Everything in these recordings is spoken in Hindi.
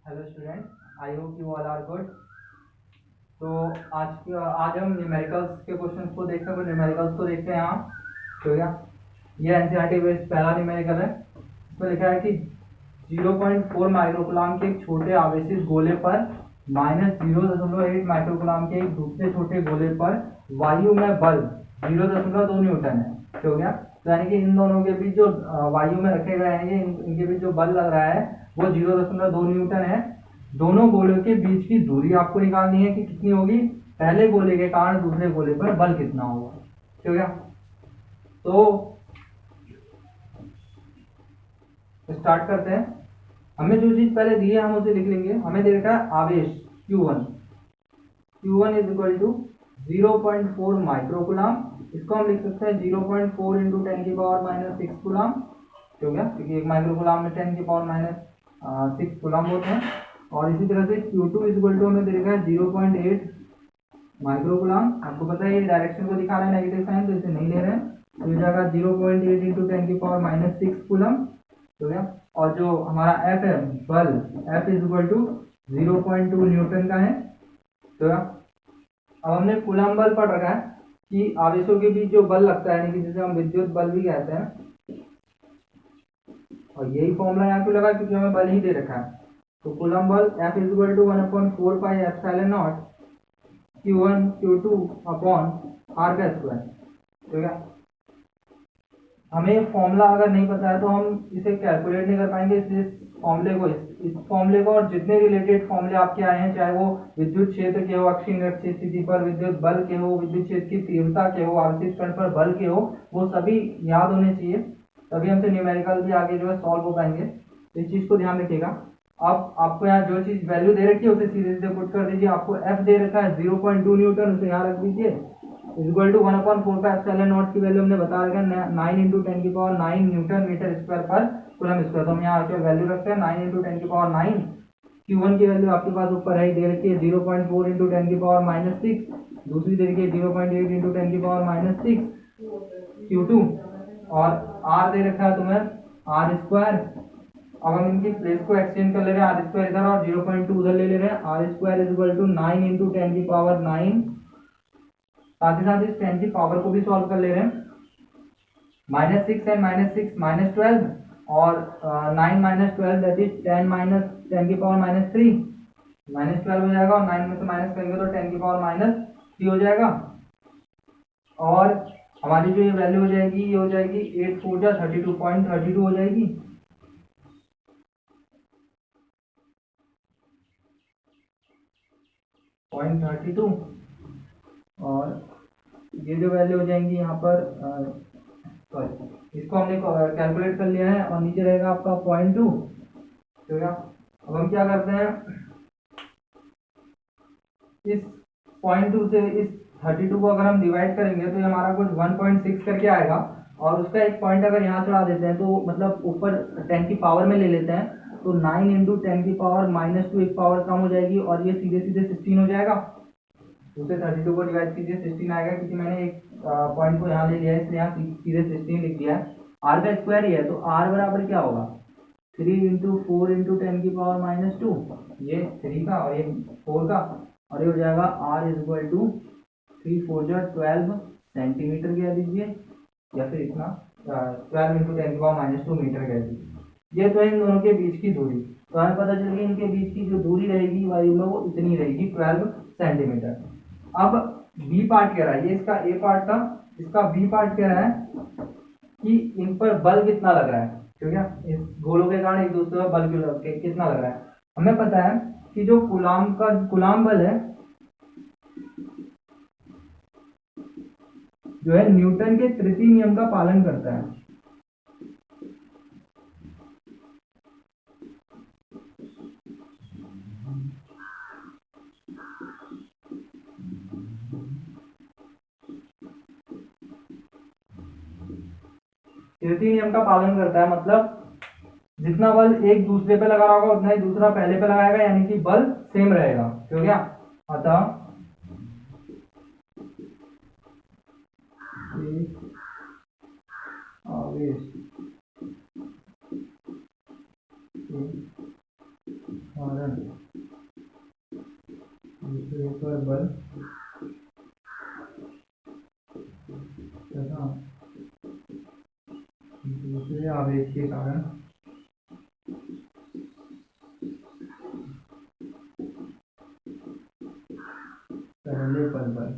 Hello student, I hope you all are good. तो आज हम न्यूमेरिकल्स के क्वेश्चन को देखते हैं। न्यूमेरिकल्स को देखते हैं यहाँ। तो क्या ये एनसीईआरटी बेस्ड पहला न्यूमेरिकल है। इसमें लिखा है कि 0.4 माइक्रोकुलाम के एक छोटे आवेशित गोले पर -0.8 माइक्रोकुलाम के एक दूसरे छोटे गोले पर वायु में बल 0.2 न्यूटन है। तो क्या तो यानी कि इन दोनों के बीच जो वायु में रखे गए हैं, ये इनके बीच जो बल लग रहा है वो 0.2 न्यूटन है। दोनों गोलों के बीच की दूरी आपको निकालनी है कि कितनी होगी, पहले गोले के कारण दूसरे गोले पर बल कितना होगा। ठीक है, तो स्टार्ट करते हैं। हमें जो चीज पहले दी है हम उसे लिख लेंगे। हमें दे रखा है आवेश Q1 is equal to 0.4 microcoulomb. इसको हम लिख सकते हैं 0.4 इंटू 10⁻⁻6 कुलाम। हो गया, क्योंकि एक माइक्रोकुलाम में 10⁻⁻6 कुलाम होते हैं। और इसी तरह से Q2 इज इक्वल टू हमें दे रखा है 0.8 माइक्रोकुलाम। आपको पता है ये डायरेक्शन को दिखा रहा है नेगेटिव साइन, तो इसे नहीं ले रहे हैं, तो ये जाएगा 0.8 इंटू 10⁻⁻6 कुलम। हो गया। और जो हमारा F है बल, F is equal to 0.2 newton का है। तो अब हमने कूलम बल पढ़ रखा है कि आवेशों के बीच जो बल लगता है, यानी कि जिसे हम विद्युत बल भी कहते हैं। और यही फॉर्मूला यहाँ क्यों लगा, क्योंकि हमें बल ही दे रखा है। तो कूलम बल F is equal to 1/4 pi epsilon naught Q1 Q2 upon R का स्क्वायर। ठीक है, हमें ये फॉर्मूला अगर नहीं पता है तो हम इसे कैलकुलेट नहीं कर पाएंगे। इसलिए इस फॉर्मूले को और जितने रिलेटेड फॉर्मूले आपके आए हैं, चाहे वो विद्युत क्षेत्र के हो, अक्षीय निरक्षीय स्थिति पर विद्युत बल के हो, विद्युत क्षेत्र की तीव्रता के हो, आवेशित कण पर बल के हो, वो सभी याद होने चाहिए, तभी हमसे न्यूमेरिकल भी आगे जो है सॉल्व हो पाएंगे। तो इस चीज को ध्यान रखिएगा। अब आपको यहाँ जो चीज वैल्यू दे रखी है उसे सीधे सीधे पुट कर दीजिए। आपको F दे रखा है 0.2 न्यूटन, उसे यहाँ रख दीजिए। Equal to 1/4 pi epsilon naught की वैल्यू हमने बता रखा है 9 इंटू 10⁻9 न्यूटन मीटर स्क्वायर पर कूलम स्क्वायर। तो हम यहाँ आके वैल्यू रखते हैं 9 इंटू 10⁻9। Q1 की वैल्यू आपके पास ऊपर है दे रखी है 0.4 इंटू 10⁻6। दूसरी दे रखी है 0.8 इंटू 10⁻6 Q2। और R दे रखा है तुम्हें R स्क्वायर। अब हम इनकी प्लेस को एक्सचेंज कर ले रहे हैं, R स्क्वायर इधर और 0.2 उधर ले रहे हैं। R square is equal to 9 into 10⁻9। साथ ही साथ इस 10 की पावर को भी सॉल्व कर ले रहे हैं। -6 एंड -6 -12 और 9 -12 दैट इज 10 माइनस 10⁻³ -12 हो जाएगा। और 9 में से माइनस करेंगे तो 10⁻³ हो जाएगा। और हमारी जो ये वैल्यू हो जाएगी ये हो जाएगी 8 4 जा 32.32 हो जाएगी। .32। और ये जो वैल्यू हो जाएंगी यहाँ पर सॉरी, इसको हमने कैलकुलेट कर लिया है और नीचे रहेगा आपका 0.2। ठीक है, अब हम क्या करते हैं, इस 0.2 से इस 32 को अगर हम डिवाइड करेंगे तो ये हमारा कुछ 1.6 करके आएगा। और उसका एक पॉइंट अगर यहाँ चढ़ा देते हैं तो मतलब ऊपर 10 की पावर में ले लेते हैं, तो 9 इंटू 10⁻⁻2 एक पावर कम हो जाएगी और ये सीधे सीधे 16 हो जाएगा। उसे 32 को डिवाइड कीजिए 16 आएगा, क्योंकि मैंने एक पॉइंट को यहाँ ले लिया है इसलिए यहाँ सीधे 16 लिख दिया है। आर का स्क्वायर ही है, तो आर बराबर क्या होगा 3 इंटू 4 इंटू 10⁻⁻2, ये 3 का और ये 4 का, और ये हो जाएगा आर इज इक्वल टू 3 4 जा 12 सेंटीमीटर कह दीजिए, या फिर इतना 12 इंटू 10⁻⁻2 मीटर कह दीजिए। ये तो इन दोनों के बीच की दूरी। तो हमें पता चल गया इनके बीच की जो दूरी रहेगी वायु में वो इतनी रहेगी 12 सेंटीमीटर। अब बी पार्ट कह रहा है, ये इसका ए पार्ट था, इसका बी पार्ट कह रहा है कि इन पर बल कितना लग रहा है। ठीक है, इस गोलों के कारण एक दूसरे पर बल कितना लग रहा है। हमें पता है कि जो कुलाम बल है जो है न्यूटन के तृतीय नियम का पालन करता है। तृतीय नियम का पालन करता है मतलब जितना बल एक दूसरे पे लगा होगा उतना ही दूसरा पहले पे लगाएगा, यानी कि बल सेम रहेगा। ठीक है, अतः आवेश कारण दूसरे पर बल तथा दूसरे आवेश के कारण पहले पर बल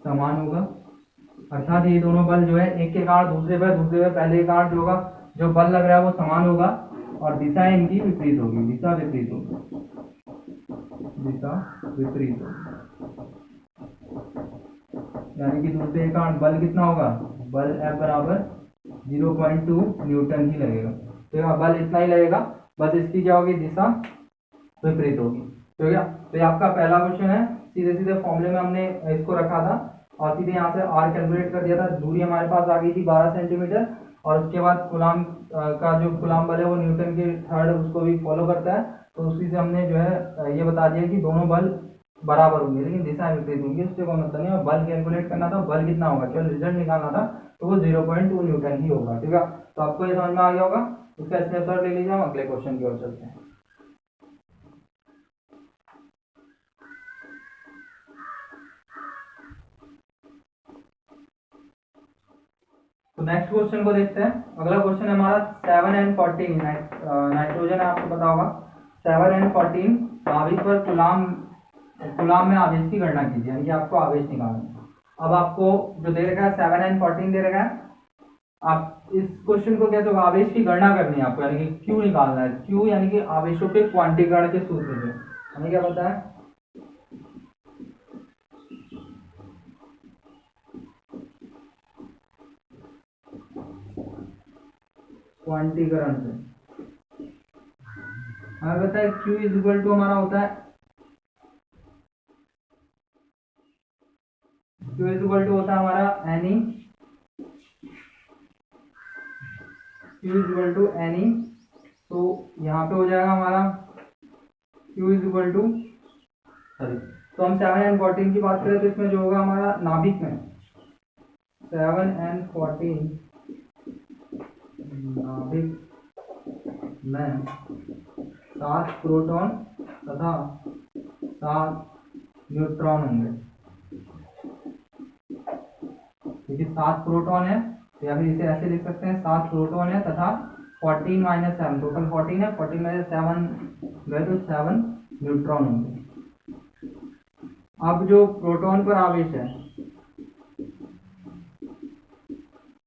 समान होगा। अर्थात ये दोनों बल जो है एक के कारण दूसरे पर पहले के कारण जो होगा, जो बल लग रहा है वो समान होगा और दिशा इनकी विपरीत होगी, दिशा विपरीत होगी। यानी कि दूसरे के कारण बल कितना होगा, बल F बराबर 0.2 न्यूटन ही लगेगा। तो बल इतना ही लगेगा, बस इसकी क्या होगी, दिशा विपरीत होगी। तो क्या, तो ये आपका पहला क्वेश्चन है। सीधे सीधे फॉर्मूले में हमने इसको रखा था और सीधे यहाँ से आर कैलकुलेट कर दिया था। दूरी हमारे पास आ गई थी 12 सेंटीमीटर और उसके बाद कूलाम का जो कूलाम बल है वो न्यूटन के थर्ड उसको भी फॉलो करता है। तो उसी से हमने जो है ये बता दिया कि दोनों बल बराबर होंगे लेकिन दिशा विपरीत होंगी। उससे कोई मतलब नहीं है। बल कैलकुलेट करना था, बल कितना होगा, केवल रिजल्ट निकालना था, तो वो 0.2 न्यूटन ही होगा। ठीक है, तो आपको ये समझ में आ गया होगा। इसका स्नैपशॉट ले लीजिए, हम अगले क्वेश्चन की ओर चलते हैं। तो नेक्स्ट क्वेश्चन को देखते हैं। अगला क्वेश्चन है हमारा 7 and 14 नाइट्रोजन है, आपको पता होगा। 7 and 14 नाभिक पर कूलाम में आवेश की गणना कीजिए, यानी कि आपको आवेश निकालना है। अब आपको जो दे रखा है 7 and 14 दे रखा है। आप इस क्वेश्चन को कैसे होगा, आवेश की गणना करनी है आपको, यानी कि क्यू निकालना है। क्यू यानी कि आवेशों के क्वांटीकरण के सूत्र से, हमें क्या पता है, क्वांटीकरण से हमें पता है Q इज इक्वल टू हमारा होता है, Q इज इक्वल टू होता है हमारा NE, Q is equal to NE। तो यहाँ पे हो जाएगा हमारा Q is equal to, sorry, तो हम 7 and 14 की बात करें तो इसमें जो होगा हमारा नाभिक में 7 and 14 नाभिक में 7 प्रोटॉन तथा 7 न्यूट्रॉन होंगे। क्योंकि 7 प्रोटॉन है तो या फिर इसे ऐसे लिख सकते हैं, 7 प्रोटॉन है तथा 14 माइनस 7, टोटल 14 है, 14 में 7 गए तो 7 न्यूट्रॉन होंगे। अब जो प्रोटॉन पर आवेश है,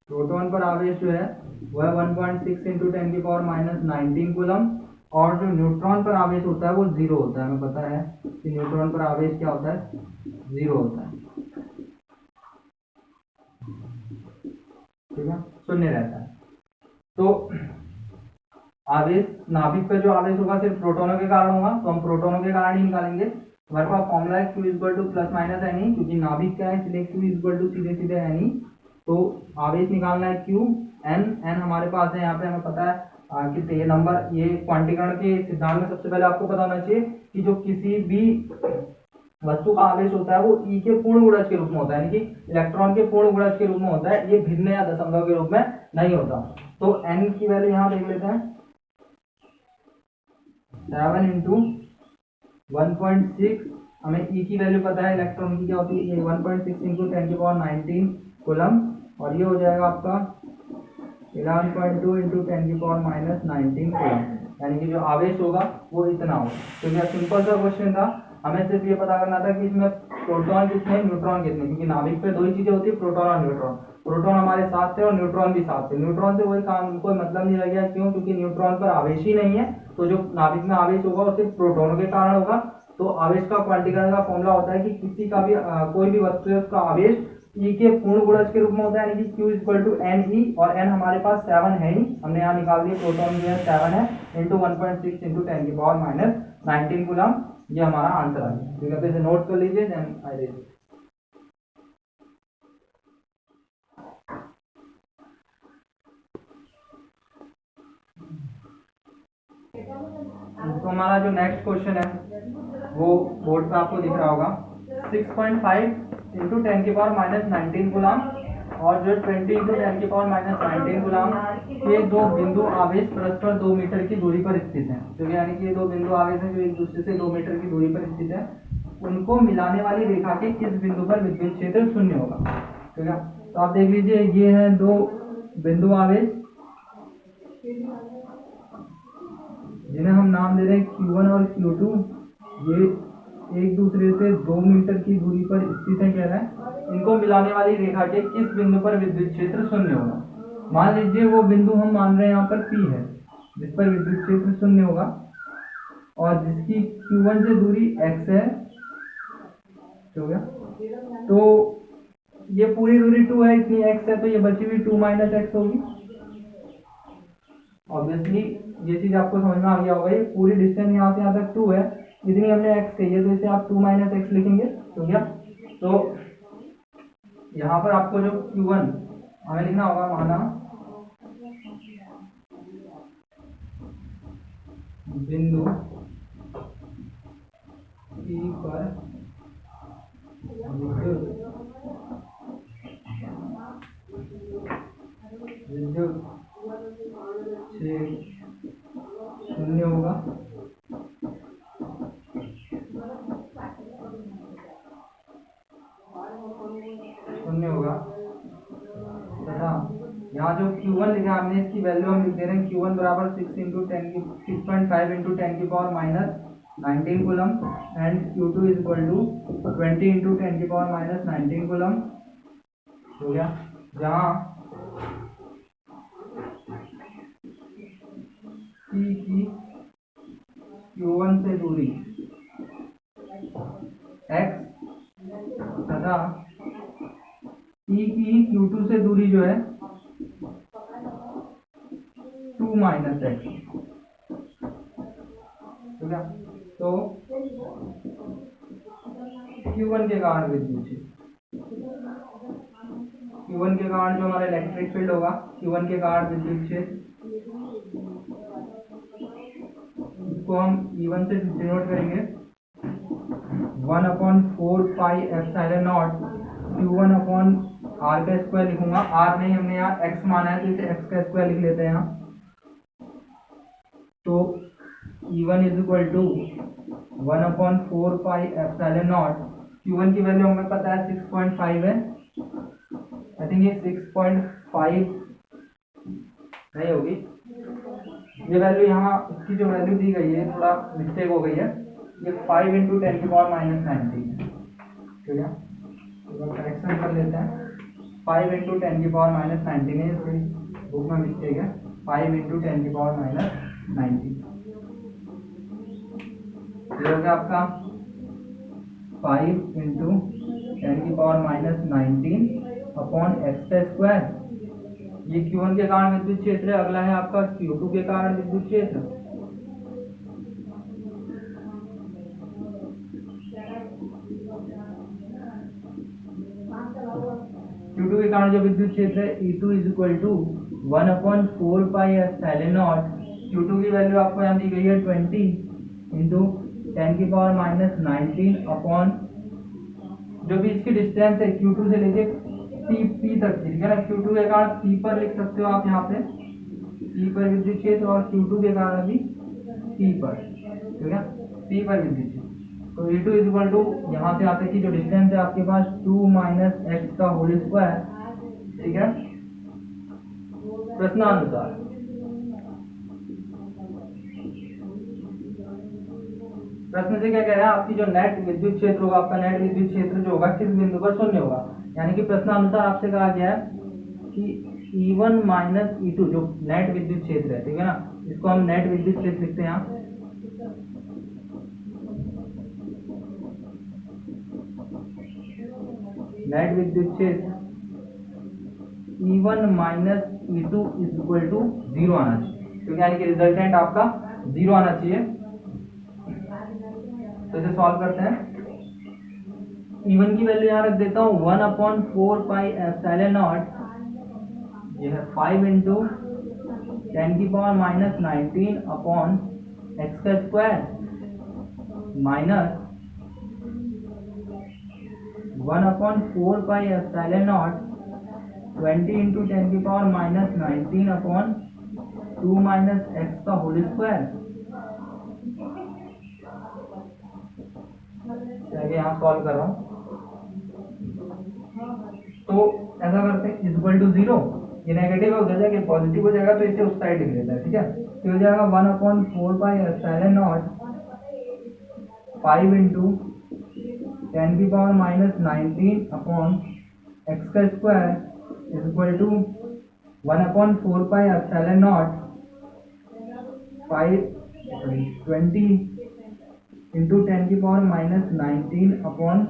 प्रोटॉन पर आवेश जो है वह 1.6 इंटू 10 की पावर माइनस 19 कूलम, और जो न्यूट्रॉन पर आवेश होता है वो 0 होता है। हमें पता है कि न्यूट्रॉन पर आवेश क्या होता है, 0 होता है। ठीक है, शून्य रहता है। तो आवेश नाभिक पे जो आवेश होगा सिर्फ प्रोटोनों के कारण होगा, तो हम प्रोटोनों के कारण ही निकालेंगे। हमारे पास फॉर्मूला है Q equal two plus minus NE, क्योंकि नाभिक क्या है इसलिए Q इक्वल टू सीधे सीधे NE। तो आवेश निकालना है Q, N हमारे पास है यहाँ पे, हमें पता है कि ये नंबर, ये क्वांटीकरण के सिद्धांत में सबसे पहले आपको पता होना चाहिए कि जो किसी भी वस्तु का आवेश होता है वो E के पूर्ण गुणज के रूप में होता है, यानी कि इलेक्ट्रॉन के पूर्ण गुणज के रूप में होता है, ये भिन्न या दशमलव के रूप में नहीं होता। तो N की वैल्यू यहाँ देख लेते हैं, 7 इंटू 1.6, हमें E की वैल्यू पता है, इलेक्ट्रॉन की क्या होती है, ये 1.6 इंटू 10 की पावर 19 कूलम, और ये हो जाएगा आपका 11.2 इंटू 10 की पावर माइनस 19 कूलम, यानी कि जो आवेश होगा वो इतना होगा। तो यह सिंपल सा क्वेश्चन था, हमें सिर्फ ये पता करना था कि इसमें प्रोटॉन कितने, न्यूट्रॉन कितने, क्योंकि नाभिक पे दो ही चीजें होती है, प्रोटॉन और न्यूट्रॉन। प्रोटॉन हमारे साथ थे और न्यूट्रॉन भी साथ थे। न्यूट्रॉन से कोई काम, कोई मतलब नहीं रह गया, क्यों, क्योंकि न्यूट्रॉन पर आवेश ही नहीं है। तो जो नाभिक में आवेश होगा वो सिर्फ प्रोटॉनों के कारण होगा। तो आवेश का क्वांटीकरण का फॉर्मूला होता है कि किसी का भी कोई भी वस्तु है उसका आवेश E के पूर्ण गुणज के रूप में होता है, यानी कि Q इक्वल टू NE, और N हमारे पास 7 है ही, हमने यहाँ निकाल दिया, प्रोटॉन जो है 7 है, इंटू 1.6 इंटू 10 की पावर माइनस 19 कूलम, ये हमारा आंसर आ गया। ठीक है, तो इसे नोट कर लीजिए, देन आई रेज। तो हमारा जो नेक्स्ट क्वेश्चन है वो बोर्ड पे आपको दिख रहा होगा, 6.5 इंटू 10 की पावर माइनस 19 गुलाम, और जो 20 इंटू 10 की पावर माइनस 19 गुलाम ये दो बिंदु आवेश परस्पर 2 मीटर की दूरी पर स्थित हैं, तो यानी कि ये दो बिंदु आवेश हैं जो एक दूसरे से 2 मीटर की दूरी पर स्थित है, उनको मिलाने वाली रेखा के किस बिंदु पर विद्युत क्षेत्र शून्य होगा। ठीक है, तो आप देख लीजिए ये हैं दो बिंदु आवेश जिन्हें हम नाम दे रहे हैं Q1 और Q2। ये एक दूसरे से 2 मीटर की दूरी पर स्थित है, कह रहा है इनको मिलाने वाली रेखा के किस बिंदु पर विद्युत क्षेत्र शून्य होगा। मान लीजिए वो बिंदु हम मान रहे हैं यहाँ पर P है जिस पर विद्युत क्षेत्र शून्य होगा और जिसकी Q1 से दूरी x है, हो गया। तो ये पूरी दूरी 2 है, इतनी x है, तो ये बची हुई 2 माइनस एक्स होगी। ऑब्वियसली ये चीज आपको समझ में आ गया होगा, ये पूरी डिस्टेंस यहाँ से यहाँ तक 2 है, इतनी हमने x कही है, तो इसे आप 2 माइनस एक्स लिखेंगे, हो गया। तो यहाँ पर आपको जो Q1 हमें लिखना होगा, माना बिंदु P पर विद्युत शून्य होगा, तथा यहाँ जो Q1 लिखा हमने इसकी वैल्यू हम लिख दे रहे हैं Q1 बराबर 6.5 इंटू 10 की power minus 19 coulomb and Q2 is equal to 20 into 10 की पावर माइनस 19 कूलम, हो गया। जहाँ P की Q1 से दूरी x तथा P की Q2 से दूरी जो है 2 माइनस एक्स, ठीक है। तो Q1 के कारण विद्युत क्षेत्र, Q1 के कारण जो हमारा इलेक्ट्रिक फील्ड होगा, Q1 के कारण विद्युत क्षेत्र, इसको हम E1 से डिनोट करेंगे 1/4 pi epsilon naught Q1 upon R का स्क्वायर लिखूंगा। R नहीं, हमने यहाँ x माना है तो इसे x का स्क्वायर लिख लेते हैं यहाँ। तो E1 is equal to 1/4 pi epsilon naught, Q1 की वैल्यू हमें पता है 6.5 है, आई थिंक ये 6.5 नहीं होगी, ये वैल्यू यहाँ इसकी जो वैल्यू दी गई है थोड़ा मिस्टेक हो गई है, ये 5 इंटू 10 की पावर माइनस 19 है, ठीक है। तो करेक्शन कर लेते हैं, 5 इंटू 10 की पावर माइनस 19 है, थोड़ी बुक में मिस्टेक है, 5 इंटू 10 की पावर माइनस 19, ये हो गया आपका 5 इंटू 10 की पावर माइनस 19 अपॉन एक्स का स्क्वायर। ये Q1 के कारण विद्युत क्षेत्र है। अगला है आपका Q2 के कारण विद्युत क्षेत्र। Q2 के कारण जो विद्युत क्षेत्र है E2 is equal to 1/4 pi epsilon naught, Q2 की वैल्यू आपको यहाँ दी गई है 20 इंटू 10 की पावर माइनस 19 अपॉन जो भी इसकी डिस्टेंस है Q2 से लेके P तक, ठीक है ना। Q2 के कारण P पर लिख सकते हो आप यहाँ पे, P पर विद्युत क्षेत्र, और Q2 के कारण भी P पर, ठीक है, P पर विद्युत क्षेत्र। तो E2 इज इक्वल टू यहाँ से आते की जो डिस्टेंस है आपके पास 2 माइनस एक्स का होल स्क्वायर, ठीक है। प्रश्नानुसार प्रश्न से क्या कह रहा है, आपकी जो नेट विद्युत क्षेत्र होगा, आपका नेट विद्युत क्षेत्र जो होगा किस बिंदु पर शून्य होगा। यानी कि प्रश्नानुसार आपसे कहा गया है कि E1 माइनस E2 जो नेट विद्युत क्षेत्र है, ठीक है ना, इसको हम नेट विद्युत क्षेत्र लिखते हैं यहाँ। नेट विद्युत क्षेत्र E1 minus E2 is equal to 0 आना चाहिए, तो यानी कि रिजल्टेंट आपका 0 आना चाहिए। तो इसे सॉल्व करते हैं। E1 की वैल्यू यहाँ रख देता हूँ 1/4 पाई एप्सिलॉन नॉट, ये है 5 इंटू 10 की पावर माइनस 19 अपॉन एक्स का square minus 1/4 pi epsilon not 20 into 10⁻⁻19 upon 2 minus X का होल स्क्वायर। चलिए यहाँ सॉल्व कर रहा हूँ। तो ऐसा करते हैं इक्वल टू 0, ये नेगेटिव हो जाएगा कि पॉजिटिव हो जाएगा, तो इसे उस साइड लिख लेते हैं। ठीक है, तो हो जाएगा 1/4πε0 5 इंटू 10⁻⁻19 अपॉन एक्स का square equal to 1/4πε0 20 into 10⁻⁻19 upon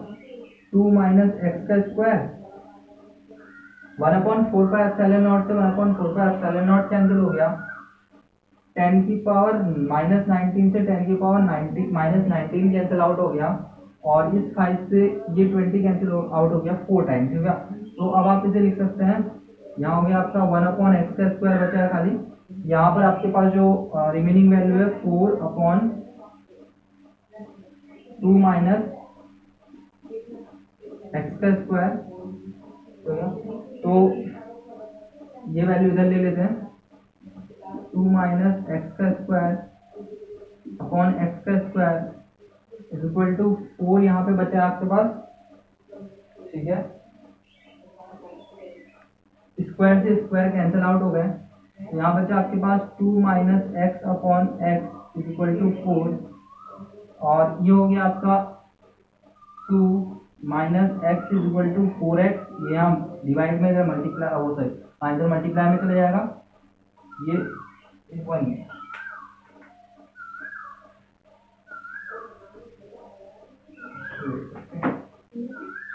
2 minus X का स्क्वायर। 1/4πε0 से 1/4πε0 कैंसिल हो गया। 10⁻⁻19 से 10⁻⁻19 कैंसिल आउट हो गया, और इस 5 से ये 20 कैंसिल आउट हो गया 4 टाइम। ठीक है, तो अब आप इसे लिख सकते हैं, यहाँ हो गया आपका 1/x का स्क्वायर बचा है खाली। यहाँ पर आपके पास जो रिमेनिंग वैल्यू है 4/2 माइनस एक्स का स्क्वायर। तो ये वैल्यू इधर ले लेते हैं, 2 माइनस एक्स का स्क्वायर अपॉन एक्स का स्क्वायर इक्वल टू 4 यहाँ पे बचा आपके पास। ठीक है, स्क्वायर से स्क्वायर कैंसिल आउट हो गए, यहाँ बचा आपके पास 2 minus x upon x equal to 4, और ये हो गया आपका 2 minus x equal to 4x। ये हम डिवाइड में मल्टीप्लाई वो सही आंसर मल्टीप्लाई में चला जाएगा, ये 1 है।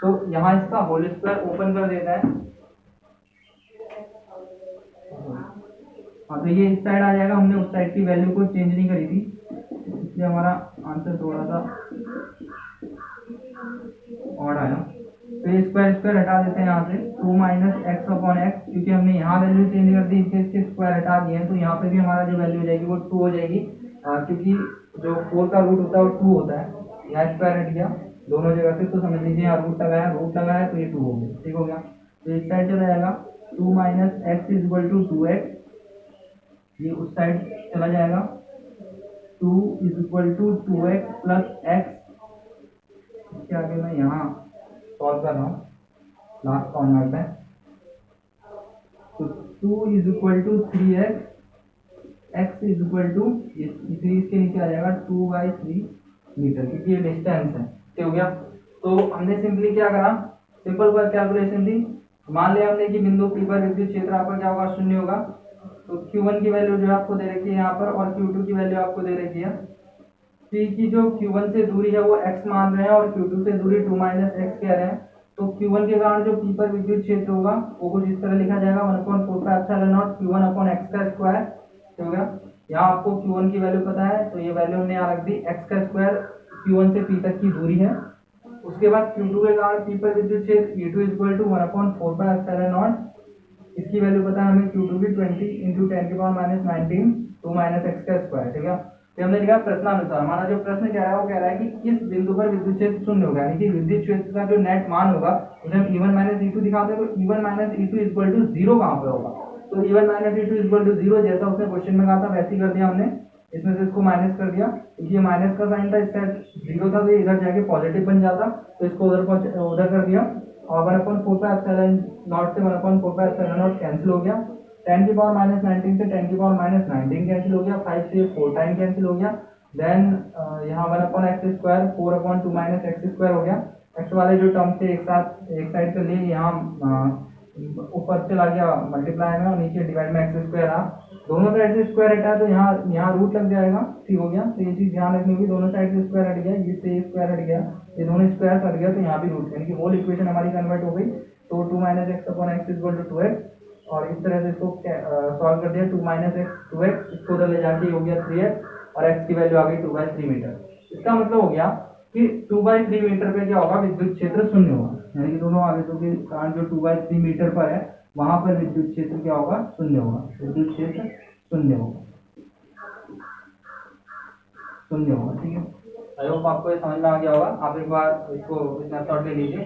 तो यहाँ इसका होल स्क्वायर ओपन कर देता है। हाँ, तो ये इस साइड आ जाएगा, हमने उस साइड की वैल्यू को चेंज नहीं करी थी, इसलिए हमारा आंसर थोड़ा सा और आया। तो ये स्क्वायर स्क्वायर हटा देते हैं यहाँ से, 2 माइनस एक्स अपॉन एक्स, क्योंकि हमने यहाँ वैल्यू चेंज कर दी, इसके स्क्वायर हटा दिए हैं, तो यहाँ पे भी हमारा जो वैल्यू हो जाएगी वो 2 हो जाएगी, क्योंकि जो 4 का रूट होता है वो 2 होता है। यहाँ स्क्वायर हट गया दोनों जगह से, तो समझ लीजिए यहाँ रूट लगाया तो ये 2 हो गया। ठीक हो गया, तो इस साइड चला जाएगा 2 minus x equal to 2x, ये उस साइड चला जाएगा 2 equal to 2x plus x. इसके आगे मैं यहाँ सॉल्व कर रहा हूँ लास्ट कॉर्नर पे, तो 2 is equal to 3x, x is equal to इसके नीचे आ जाएगा 2/3 मीटर, क्योंकि ये डिस्टेंस है। ठीक हो गया, तो हमने सिंपली क्या करा, सिंपल पर कैलकुलेशन थी। मान लिया हमने कि बिंदु P पर विद्युत क्षेत्र आपका क्या होगा, 0 होगा। तो Q1 की वैल्यू जो है आपको दे रखी है यहाँ पर, और Q2 की वैल्यू आपको दे रखी है। P की जो Q1 से दूरी है वो x मान रहे हैं, और Q2 से दूरी 2 माइनस एक्स कह रहे हैं। तो Q1 के कारण जो P पर विद्युत क्षेत्र होगा वो कुछ इस तरह लिखा जाएगा, 1/4πε0 Q1 अपॉन एक्स का स्क्वायर। ठीक हो गया, यहाँ आपको Q1 की वैल्यू पता है, तो ये वैल्यू हमने यहाँ रख दी, एक्स का स्क्वायर Q1 से P तक की दूरी है। उसके बाद Q2 के कारण P पर विद्युत क्षेत्र E2 इक्वल टू 1/4πε0, इसकी वैल्यू पता है हमें Q2 की 20 इंटू 10⁻⁻19 2 माइनस एक्स का स्क्वायर। ठीक है, तो हमने लिखा प्रश्नानुसार। हमारा जो प्रश्न कह रहा है वो कह रहा है कि किस बिंदु पर विद्युत क्षेत्र 0 होगा, यानी कि विद्युत क्षेत्र का जो नेट मान होगा उसे हम E1 माइनस E2 दिखाते हैं, तो E1 minus E2 equal to 0 कहाँ पर होगा। तो E1 minus E2 equal to 0 जैसा उसने क्वेश्चन में कहा था वैसे ही कर दिया हमने, इसमें से इसको माइनस कर दिया, क्योंकि ये माइनस का साइन था, इसका 0 था, तो इधर जाके पॉजिटिव बन जाता, तो इसको उधर कर दिया, और 1/4πε0 से 1/4πε0 कैंसिल हो गया। 10⁻⁻19 से 10⁻⁻19 कैंसिल हो गया, 5 से 4 टाइम कैंसिल हो गया। देन यहाँ 1/x square 4/2 minus x square हो गया। एक्स वाले जो टर्म थे एक साइड पे लिए, यहाँ ऊपर चला गया मल्टीप्लाई में, और नीचे डिवाइड में एक्स स्क्वायर आ, दोनों साइड से स्क्वायर हटा तो यहाँ रूट लग जाएगा। ठीक हो गया, तो ये चीज ध्यान रखनी होगी, दोनों साइड से स्क्वायर हट गया, ये से स्क्वायर हट गया, ये दोनों स्क्वायर हट गया, तो यहाँ भी रूट, यानी कि होल इक्वेशन हमारी कन्वर्ट हो गई। तो 2 minus x upon x equal to 2x, और इस तरह से इसको सॉल्व कर दिया, 2 माइनस एक्स 2x, इसको उधर ले जाके हो गया 3x, और x की वैल्यू आ गई 2/3 मीटर। इसका मतलब हो गया कि 2/3 मीटर पे क्या होगा, विद्युत क्षेत्र 0 होगा, यानी कि दोनों आवेशों के कारण जो 2/3 मीटर पर है वहां पर विद्युत क्षेत्र क्या होगा, 0 होगा, विद्युत क्षेत्र 0 होगा, 0 होगा। ठीक है, आई होप आपको ये समझ में आ गया होगा। आप एक बार इसको स्नैपशॉट ले लीजिए।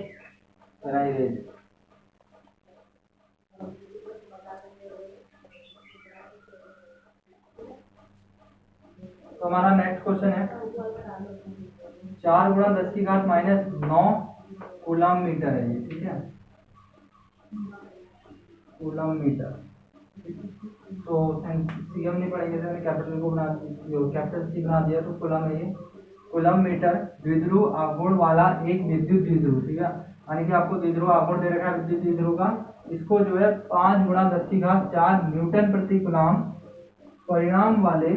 तो हमारा नेक्स्ट क्वेश्चन है 4 गुणा 10 की घात -9 कूलम मीटर है ये, ठीक है, कूलम मीटर। तो सीएम नहीं पढ़ेंगे, मैंने कैपिटल को कैपिटल सी बना दिया, तो कूलम है ये, कूलम मीटर द्विध्रुव आघूर्ण वाला एक विद्युत द्विध्रुव, ठीक है, यानी कि आपको द्विध्रुव आघूर्ण दे रखा है विद्युत द्विध्रुव का, इसको जो है 5 गुणा 10 की घात 4 न्यूटन प्रति कूलम परिणाम वाले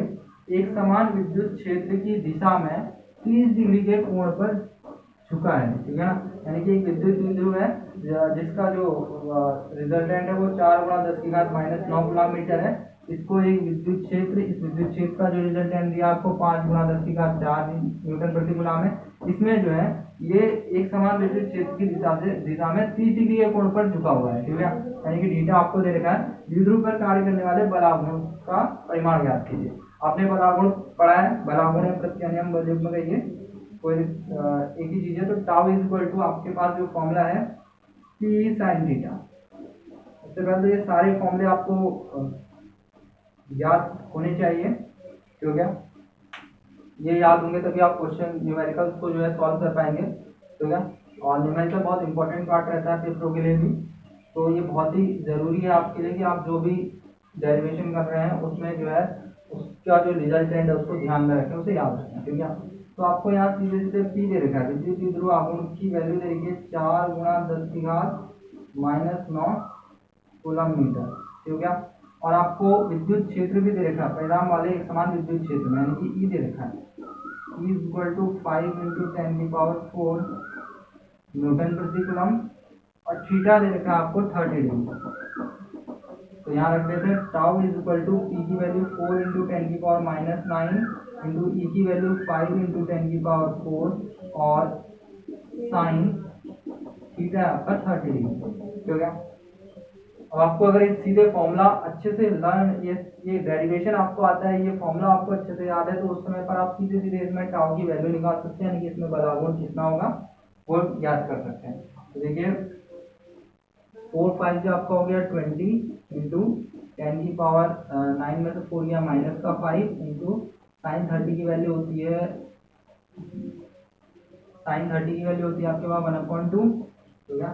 एक समान विद्युत क्षेत्र की दिशा में 30 डिग्री के कोण पर झुका है, ठीक है ना, यानी कि एक विद्युत द्विध्रुव है जिसका जो रिजल्टेंट है वो 4 गुणा 10 की घात -9 कूलम मीटर है, इसको एक विद्युत क्षेत्र, इस विद्युत क्षेत्र का जो रिजल्टेंट दिया आपको 5 गुणा 10 की घात 4 न्यूटन प्रति कूलम है, इसमें जो है ये एक समान विद्युत क्षेत्र की दिशा में 30 डिग्री के कोण पर झुका हुआ है, ठीक है, यानी कि थीटा आपको दे रखा है। द्विध्रुव पर कार्य करने वाले बलाघूर्ण का परिमाण ज्ञात कीजिए। आपने बलाघूर्ण पढ़ा है, बलाघूर्ण प्रत्यानियम बल युग्म का ये कोई एक ही चीज है, तो टाउ इज इक्वल टू आपके पास जो फॉर्मूला है P sin थीटा। सबसे पहले तो ये सारे फॉर्मूले आपको याद होने चाहिए, ठीक है, ये याद होंगे तभी आप क्वेश्चन न्यूमेरिकल्स को जो है सॉल्व कर पाएंगे, ठीक है, और न्यूमेरिकल बहुत इंपॉर्टेंट पार्ट रहता है पेपरों के लिए भी, तो ये बहुत ही ज़रूरी है आपके लिए कि आप जो भी डेरिवेशन कर रहे हैं उसमें जो है उसका जो रिजल्टेंट है उसको ध्यान में रखें, उसे याद रखें, ठीक है। तो आपको यहाँ सीधे सीधे पी दे रखा है, विद्युत द्विध्रुव आघूर्ण की वैल्यू दे रखी है 4 गुणा 10 की घात -9 कूलम मीटर, ठीक है, और आपको विद्युत क्षेत्र भी दे रखा है परिणाम वाले एक समान विद्युत क्षेत्र में, यानी कि ई दे रखा है, E इक्वल टू 5 × 10⁴ न्यूटन प्रति कूलम, और थीटा दे रखा है आपको 30 डिग्री। तो यहाँ रख देते हैं tau is equal to P की वैल्यू 4 × 10⁻⁹ इंटू ई की वैल्यू 5 × 10⁴ और साइन थीटा आपका 30 डिग्री, ठीक है। अब आपको अगर ये सीधे फॉर्मूला अच्छे से लर्न, ये डेरिवेशन आपको आता है, ये फॉर्मूला आपको अच्छे से याद है, तो उस समय पर आप सीधे सीधे इसमें टाउ की वैल्यू निकाल सकते हैं, यानी कि इसमें बलाघूर्ण कितना होगा वो याद कर सकते हैं। तो देखिए 4 5 जो आपका हो गया 20 इंटू 10⁹ में से 4 या माइनस का 5 इंटू साइन 30 की वैल्यू होती है, साइन 30 की वैल्यू होती है आपके पास 1/2, ठीक है,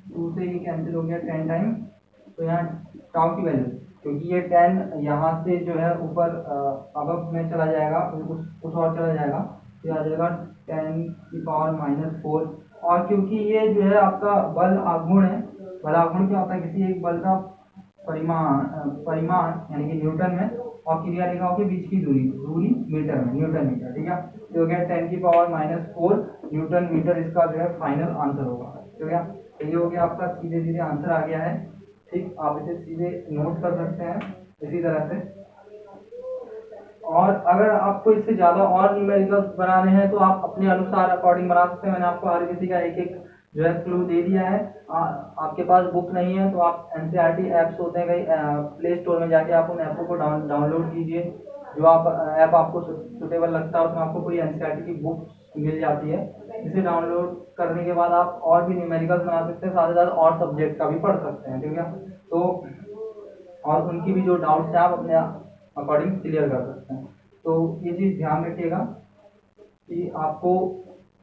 2 से ये कैंसिल हो गया 10 टाइम, तो यहाँ टाउ की वैल्यू, क्योंकि ये 10 यहाँ से जो है ऊपर अब में चला जाएगा, कुछ और चला जाएगा, तो आ जाएगा 10⁻⁴, और क्योंकि ये जो है आपका बल आघूर्ण है, बल आघूर्ण क्या होता है, किसी एक बल का परिमाण यानी कि न्यूटन में, और क्रिया रेखाओं के बीच की दूरी मीटर में, न्यूटन मीटर, ठीक है, तो हो गया 10⁻⁴ न्यूटन मीटर, इसका जो है फाइनल आंसर होगा, ठीक है। तो ये हो गया आपका सीधे सीधे आंसर आ गया है, ठीक, आप इसे सीधे नोट कर सकते हैं इसी तरह से। और अगर आपको इससे ज़्यादा और न्यूमेरिकल्स बनाने हैं तो आप अपने अनुसार अकॉर्डिंग बना सकते हैं। मैंने आपको हर किसी का एक एक जो है क्लू दे दिया है। आपके पास बुक नहीं है तो आप NCERT ऐप्स होते हैं कई, प्ले स्टोर में जाके आप उन ऐपों को डाउनलोड कीजिए, जो आप ऐप आपको सुटेबल लगता है उसमें आपको कोई NCERT की बुक मिल जाती है। इसे डाउनलोड करने के बाद आप और भी न्यूमेरिकल्स बना सकते हैं, साथ ही साथ और सब्जेक्ट का भी पढ़ सकते हैं, ठीक है। तो और उनकी भी जो डाउट्स हैं आप अपने अकॉर्डिंग क्लियर कर सकते हैं। तो ये चीज़ ध्यान रखिएगा कि आपको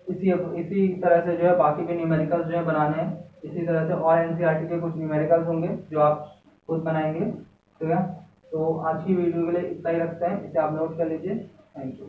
इसी तरह से जो है बाकी भी न्यूमेरिकल्स जो है बनाने हैं, इसी तरह से और NCERT के कुछ न्यूमेरिकल्स होंगे जो आप खुद बनाएंगे, ठीक है। तो आज की वीडियो के लिए इतना ही रखते हैं, इसे आप नोट कर लीजिए। Thank you.